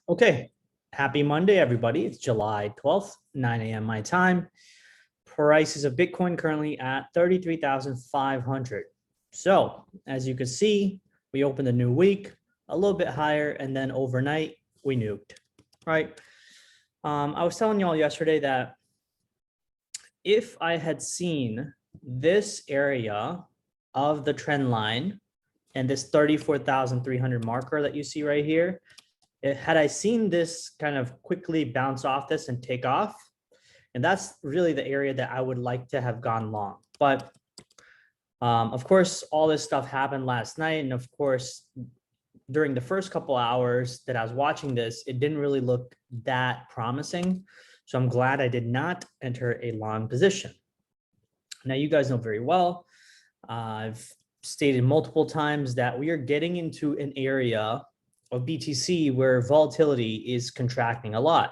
Okay, happy Monday, everybody. It's July 12th, 9 a.m. my time. Prices of Bitcoin currently at 33,500. So as you can see, we opened a new week a little bit higher, and then overnight we nuked, right? I was telling y'all yesterday that if I had seen this area of the trend line and this 34,300 marker that you see right here, had I seen this kind of quickly bounce off this and take off, and that's really the area that I would like to have gone long. But of course, all this stuff happened last night. And of course, during the first couple hours that I was watching this, it didn't really look that promising. So I'm glad I did not enter a long position. Now, you guys know very well, I've stated multiple times that we are getting into an area of BTC where volatility is contracting a lot.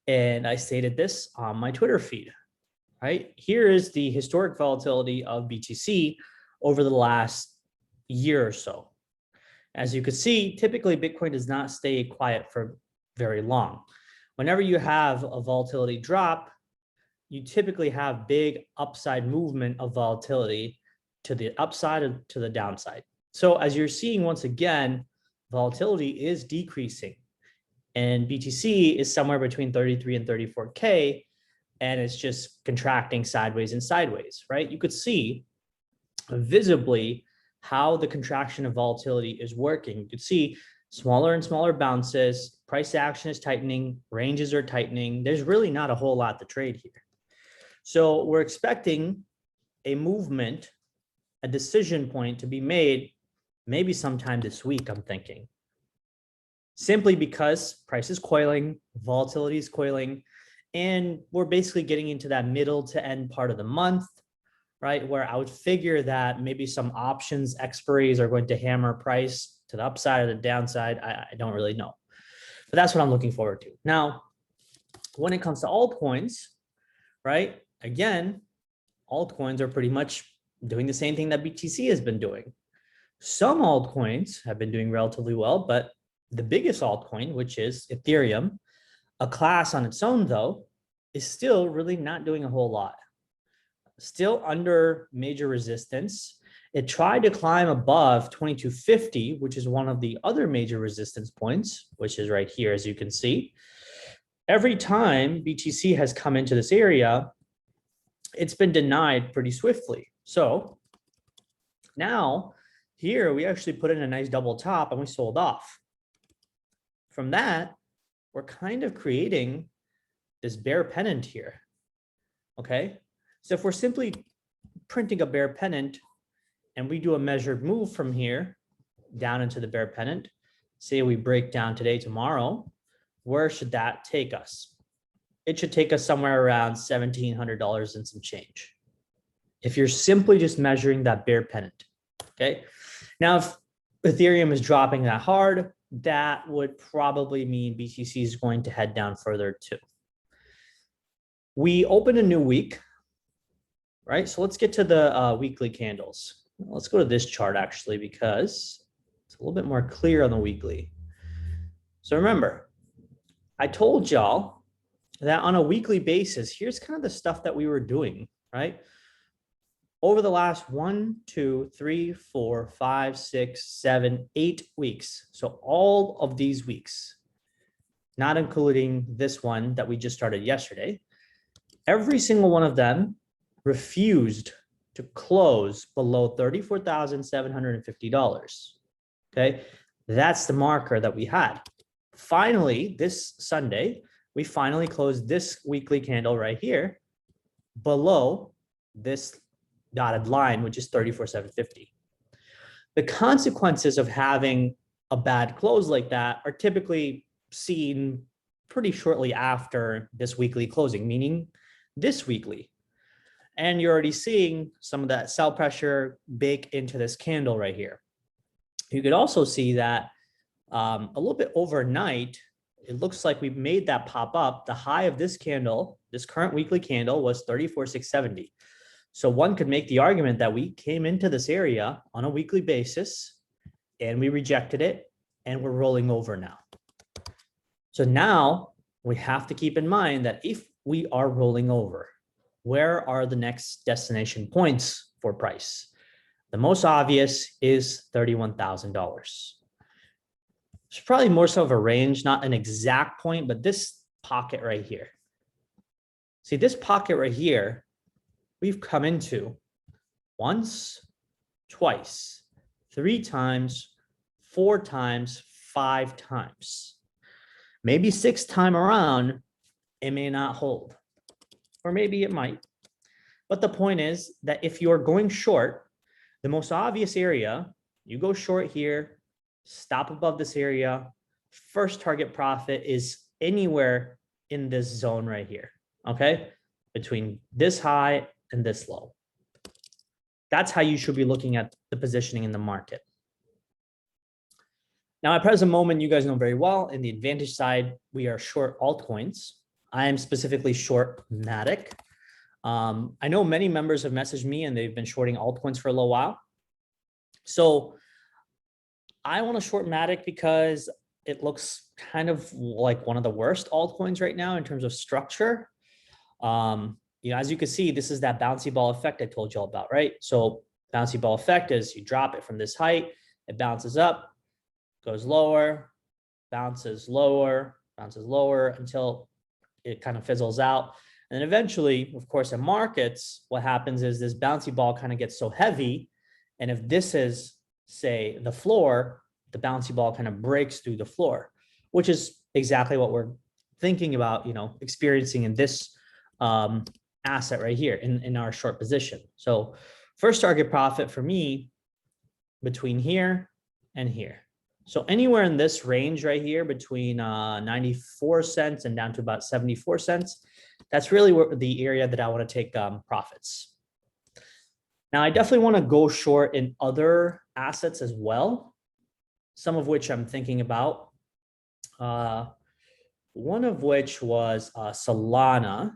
And I stated this on my Twitter feed, right? Here is the historic volatility of BTC over the last year or so. As you can see, typically Bitcoin does not stay quiet for very long. Whenever you have a volatility drop, you typically have big upside movement of volatility to the upside or to the downside. So as you're seeing, once again, volatility is decreasing, and BTC is somewhere between 33 and 34K, and it's just contracting sideways and sideways, right? You could see visibly how the contraction of volatility is working. You could see smaller and smaller bounces, price action is tightening, ranges are tightening. There's really not a whole lot to trade here. So we're expecting a movement, a decision point to be made maybe sometime this week, I'm thinking. Simply because price is coiling, volatility is coiling, and we're basically getting into that middle to end part of the month, right? Where I would figure that maybe some options expiries are going to hammer price to the upside or the downside. I don't really know, but that's what I'm looking forward to. Now, when it comes to altcoins, right? Again, altcoins are pretty much doing the same thing that BTC has been doing. Some altcoins have been doing relatively well, but the biggest altcoin, which is Ethereum, a class on its own, though, is still really not doing a whole lot. Still under major resistance. It tried to climb above 2250, which is one of the other major resistance points, which is right here, as you can see. Every time BTC has come into this area, it's been denied pretty swiftly. So now here we actually put in a nice double top and we sold off. From that, we're kind of creating this bear pennant here. Okay, so if we're simply printing a bear pennant and we do a measured move from here down into the bear pennant, say we break down today, tomorrow, where should that take us? It should take us somewhere around $1,700 and some change, if you're simply just measuring that bear pennant. Okay, now if Ethereum is dropping that hard, that would probably mean BTC is going to head down further too. We open a new week, right? So let's get to the weekly candles. Let's go to this chart actually, because it's a little bit more clear on the weekly. So remember, I told y'all that on a weekly basis, here's kind of the stuff that we were doing, right? Over the last 1, 2, 3, 4, 5, 6, 7, 8 weeks. So all of these weeks, not including this one that we just started yesterday, every single one of them refused to close below $34,750. Okay, that's the marker that we had. Finally, this Sunday, we finally closed this weekly candle right here below this dotted line, which is 34,750. The consequences of having a bad close like that are typically seen pretty shortly after this weekly closing, meaning this weekly. And you're already seeing some of that sell pressure bake into this candle right here. You could also see that a little bit overnight, it looks like we've made that pop up. The high of this candle, this current weekly candle, was 34,670. So one could make the argument that we came into this area on a weekly basis and we rejected it and we're rolling over now. So now we have to keep in mind that if we are rolling over, where are the next destination points for price? The most obvious is $31,000. It's probably more so of a range, not an exact point, but this pocket right here. See, this pocket right here, we've come into once, twice, 3 times, 4 times, 5 times. Maybe 6th time around, it may not hold, or maybe it might. But the point is that if you're going short, the most obvious area, you go short here, stop above this area, first target profit is anywhere in this zone right here, okay? Between this high and this low. That's how you should be looking at the positioning in the market. Now, at present moment, you guys know very well, in the advantage side, we are short altcoins. I am specifically short Matic. I know many members have messaged me and they've been shorting altcoins for a little while. So I want to short Matic because it looks kind of like one of the worst altcoins right now in terms of structure. As you can see, this is that bouncy ball effect I told you all about, right? So bouncy ball effect is you drop it from this height, it bounces up, goes lower, bounces lower until it kind of fizzles out. And then eventually, of course, in markets, what happens is this bouncy ball kind of gets so heavy. And if this is, say, the floor, the bouncy ball kind of breaks through the floor, which is exactly what we're thinking about, experiencing in this asset right here in our short position. So first target profit for me between here and here. So anywhere in this range right here between 94 cents and down to about 74 cents, that's really the area that I want to take profits. Now, I definitely want to go short in other assets as well, some of which I'm thinking about. One of which was Solana.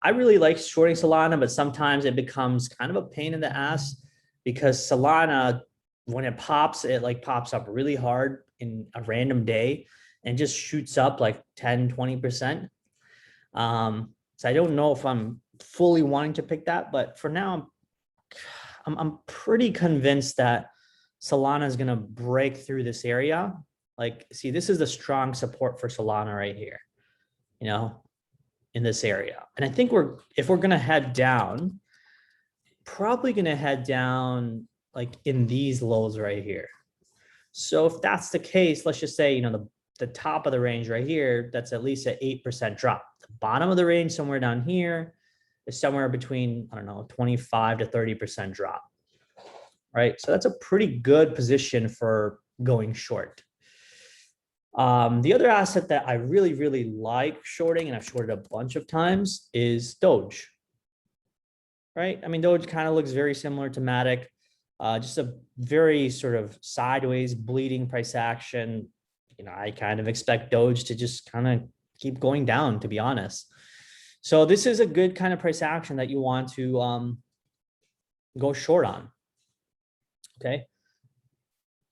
I really like shorting Solana, but sometimes it becomes kind of a pain in the ass because Solana, when it pops, it like pops up really hard in a random day and just shoots up like 10, 20%. So I don't know if I'm fully wanting to pick that, but for now, I'm pretty convinced that Solana is going to break through this area. Like, see, this is the strong support for Solana right here, in this area. And I think if we're going to head down, probably going to head down like in these lows right here. So if that's the case, let's just say, the top of the range right here, that's at least an 8% drop. The bottom of the range somewhere down here is somewhere between, 25 to 30% drop, right? So that's a pretty good position for going short. The other asset that I really, really like shorting, and I've shorted a bunch of times, is Doge, right? I mean, Doge kind of looks very similar to Matic, just a very sort of sideways bleeding price action. I kind of expect Doge to just kind of keep going down, to be honest. So this is a good kind of price action that you want to go short on, okay?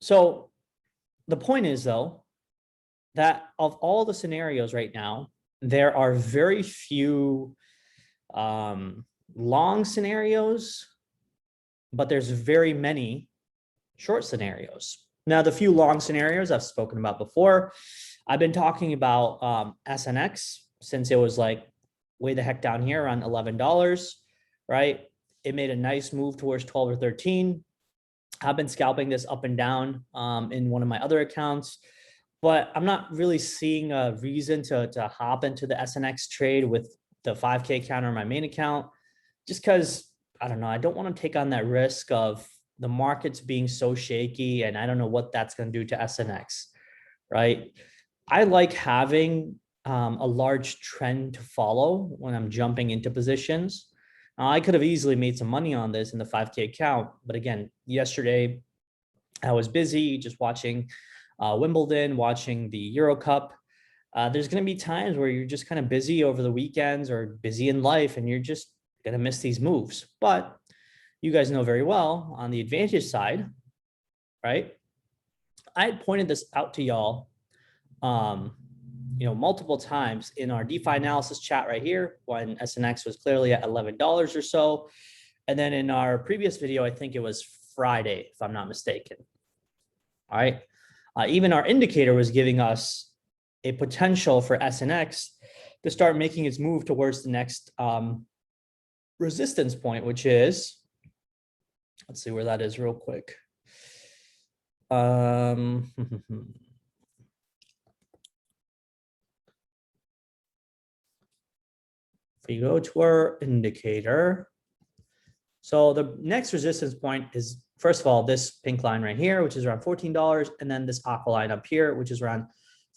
So the point is, though, that of all the scenarios right now, there are very few long scenarios, but there's very many short scenarios. Now, the few long scenarios I've spoken about before, I've been talking about SNX since it was like way the heck down here around $11, right? It made a nice move towards 12 or 13. I've been scalping this up and down in one of my other accounts, but I'm not really seeing a reason to hop into the SNX trade with the 5K counter on my main account, just because, I don't know, I don't want to take on that risk of the markets being so shaky, and I don't know what that's going to do to SNX, right? I like having a large trend to follow when I'm jumping into positions. I could have easily made some money on this in the 5K account, but again, yesterday I was busy just watching Wimbledon, watching the Euro Cup. There's going to be times where you're just kind of busy over the weekends or busy in life, and you're just going to miss these moves. But you guys know very well on the advantage side, right? I had pointed this out to y'all multiple times in our DeFi analysis chat right here when SNX was clearly at $11 or so. And then in our previous video, I think it was Friday, if I'm not mistaken. All right. Even our indicator was giving us a potential for SNX to start making its move towards the next resistance point, which is, let's see where that is real quick. If we go to our indicator, so the next resistance point is, first of all, this pink line right here, which is around $14, and then this aqua line up here, which is around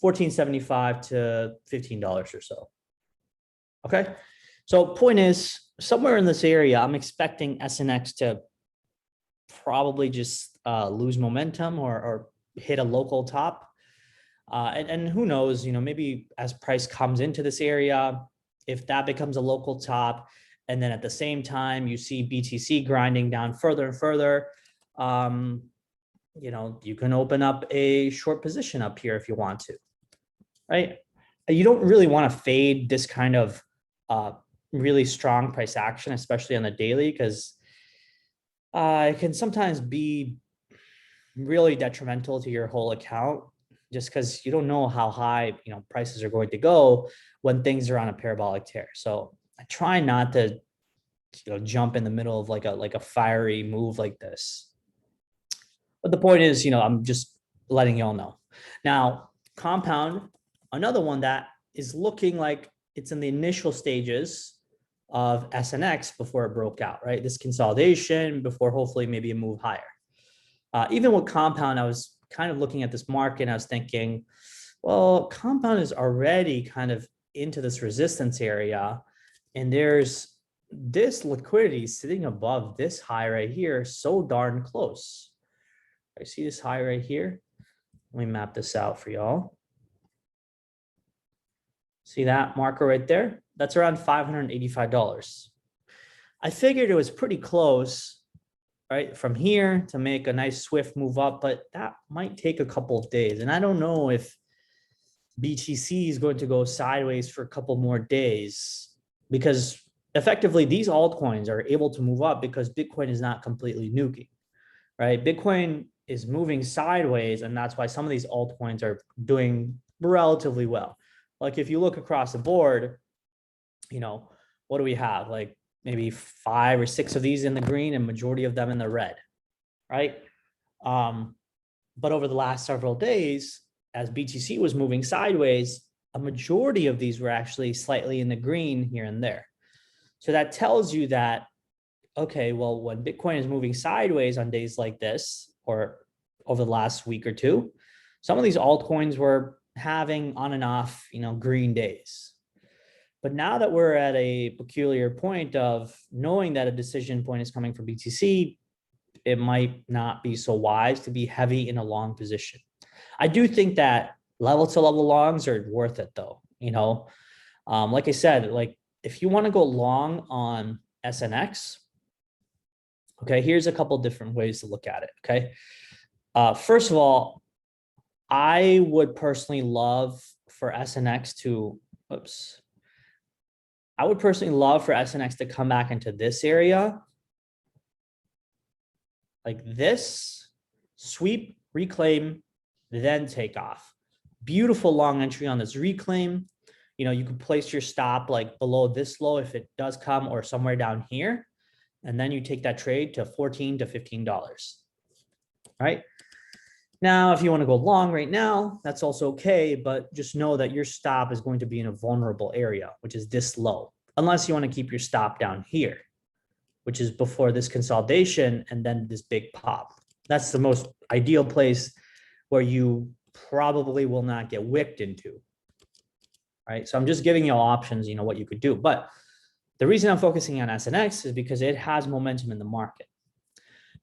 $14.75 to $15 or so. Okay, so point is, somewhere in this area, I'm expecting SNX to probably just lose momentum or hit a local top. And who knows, maybe as price comes into this area, if that becomes a local top, and then at the same time, you see BTC grinding down further and further, you can open up a short position up here if you want to, right? You don't really want to fade this kind of really strong price action, especially on the daily, because it can sometimes be really detrimental to your whole account, just because you don't know how high prices are going to go when things are on a parabolic tear. So I try not to jump in the middle of like a fiery move like this. But the point is, I'm just letting y'all know. Now, Compound, another one that is looking like it's in the initial stages of SNX before it broke out, right? This consolidation before hopefully maybe a move higher. Even with Compound, I was kind of looking at this market and I was thinking, well, Compound is already kind of into this resistance area, and there's this liquidity sitting above this high right here, so darn close. I see this high right here. Let me map this out for y'all. See that marker right there? That's around $585. I figured it was pretty close, right, from here to make a nice swift move up, but that might take a couple of days. And I don't know if BTC is going to go sideways for a couple more days, because effectively these altcoins are able to move up because Bitcoin is not completely nuking, right? Bitcoin is moving sideways, and that's why some of these altcoins are doing relatively well. Like if you look across the board, what do we have? Like maybe 5 or 6 of these in the green and majority of them in the red, right? But over the last several days, as BTC was moving sideways, a majority of these were actually slightly in the green here and there. So that tells you that, okay, well, when Bitcoin is moving sideways on days like this, or over the last week or two, some of these altcoins were having on and off, green days. But now that we're at a peculiar point of knowing that a decision point is coming from BTC, it might not be so wise to be heavy in a long position. I do think that level to level longs are worth it though. Like I said, like if you want to go long on SNX, okay, here's a couple different ways to look at it. Okay. First of all, I would personally love for SNX to, I would personally love for SNX to come back into this area, like this, sweep, reclaim, then take off. Beautiful long entry on this reclaim. You could place your stop like below this low if it does come, or somewhere down here. And then you take that trade to $14 to $15, right? Now, if you want to go long right now, that's also okay, but just know that your stop is going to be in a vulnerable area, which is this low, unless you want to keep your stop down here, which is before this consolidation and then this big pop. That's the most ideal place where you probably will not get wicked into, right? So I'm just giving you options, what you could do. But the reason I'm focusing on SNX is because it has momentum in the market.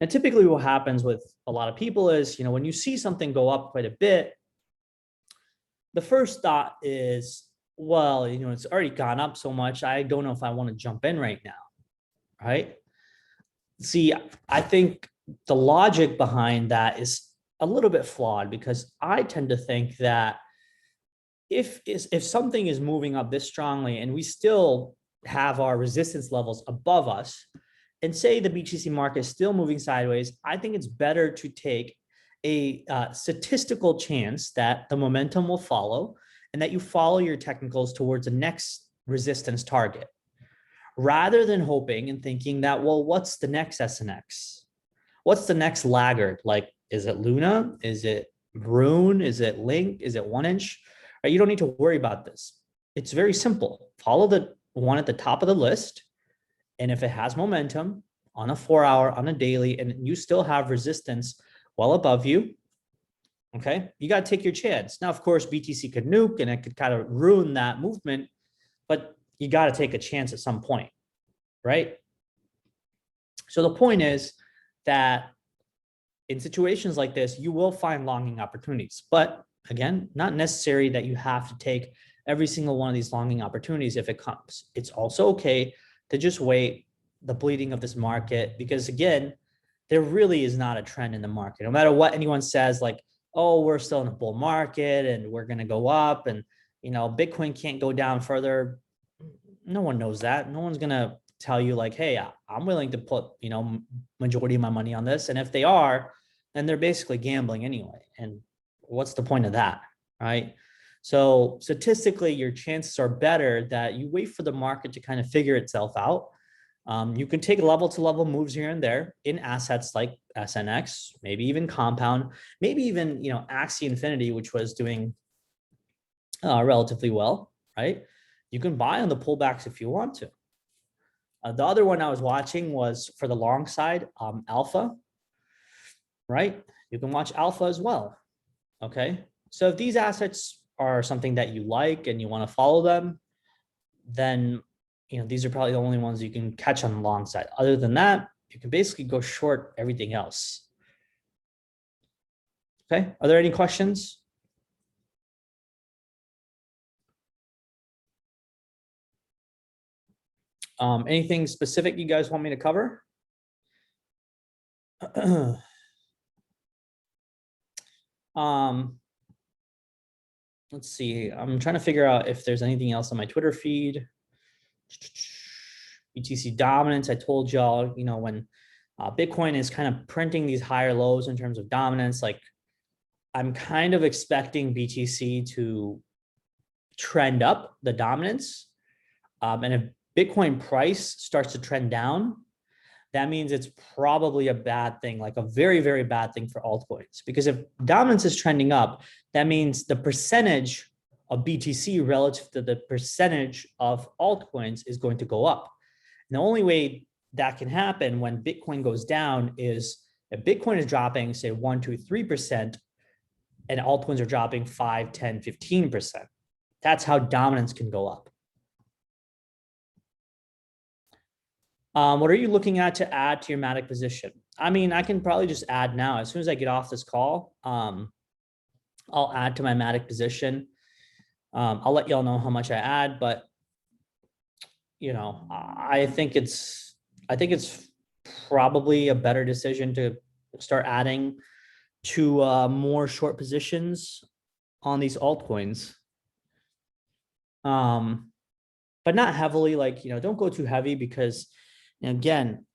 And typically what happens with a lot of people is, when you see something go up quite a bit, the first thought is, well, it's already gone up so much, I don't know if I want to jump in right now, right? See, I think the logic behind that is a little bit flawed, because I tend to think that if something is moving up this strongly and we still have our resistance levels above us, and say the BTC market is still moving sideways, I think it's better to take a statistical chance that the momentum will follow and that you follow your technicals towards the next resistance target, rather than hoping and thinking that, well, what's the next SNX? What's the next laggard? Like, is it Luna? Is it Rune? Is it Link? Is it 1 inch? Right? You don't need to worry about this. It's very simple. Follow the one at the top of the list. And if it has momentum on a 4-hour, on a daily, and you still have resistance well above you, okay, you got to take your chance. Now, of course, BTC could nuke and it could kind of ruin that movement, but you got to take a chance at some point, right? So the point is that in situations like this, you will find longing opportunities, but again, not necessary that you have to take every single one of these longing opportunities if it comes. It's also okay to just wait the bleeding of this market, because again, there really is not a trend in the market. No matter what anyone says, like, oh, we're still in a bull market and we're going to go up and, you know, Bitcoin can't go down further. No one knows that. No one's going to tell you like, hey, I'm willing to put, you know, majority of my money on this. And if they are, then they're basically gambling anyway. And what's the point of that, right? So statistically, your chances are better that you wait for the market to kind of figure itself out. You can take level to level moves here and there in assets like SNX, maybe even Compound, maybe even, you know, Axie Infinity, which was doing relatively well, right? You can buy on the pullbacks if you want to. The other one I was watching was for the long side, Alpha, right? You can watch Alpha as well, okay? So if these assets are something that you like and you want to follow them, then, you know, these are probably the only ones you can catch on the long side. Other than that, you can basically go short everything else. Okay, are there any questions? Anything specific you guys want me to cover? Let's see. I'm trying to figure out if there's anything else on my Twitter feed. BTC dominance. I told y'all, you know, when Bitcoin is kind of printing these higher lows in terms of dominance, like I'm kind of expecting BTC to trend up the dominance. And if Bitcoin price starts to trend down, that means it's probably a bad thing, like a very, very bad thing for altcoins. Because if dominance is trending up, that means the percentage of BTC relative to the percentage of altcoins is going to go up. And the only way that can happen when Bitcoin goes down is if Bitcoin is dropping, say 1, 2, 3%, and altcoins are dropping 5, 10, 15%. That's how dominance can go up. What are you looking at to add to your Matic position? I mean, I can probably just add now. As soon as I get off this call, I'll add to my Matic position. I'll let y'all know how much I add, but you know, I think it's probably a better decision to start adding to more short positions on these altcoins. But not heavily, like, you know, don't go too heavy because, again,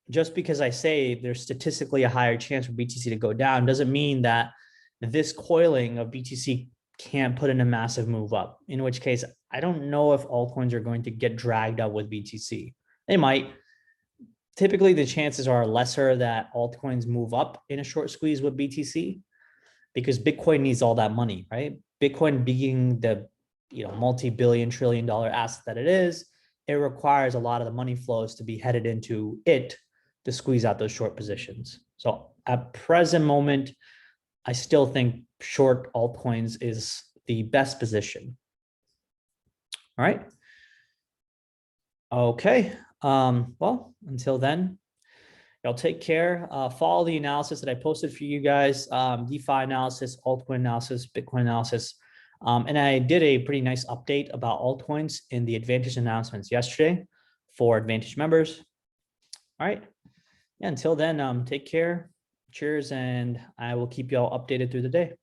just because I say there's statistically a higher chance for BTC to go down doesn't mean that this coiling of BTC can't put in a massive move up, in which case I don't know if altcoins are going to get dragged up with BTC. They might. Typically, the chances are lesser that altcoins move up in a short squeeze with BTC because Bitcoin needs all that money, right? Bitcoin being the, you know, multi-billion, trillion-dollar asset that it is, it requires a lot of the money flows to be headed into it to squeeze out those short positions. So at present moment, I still think short altcoins is the best position. All right. Okay. Well, until then, y'all take care. Follow the analysis that I posted for you guys, DeFi analysis, altcoin analysis, Bitcoin analysis. And I did a pretty nice update about altcoins in the Advantage announcements yesterday for Advantage members. All right. Yeah, until then, take care. Cheers. And I will keep y'all updated through the day.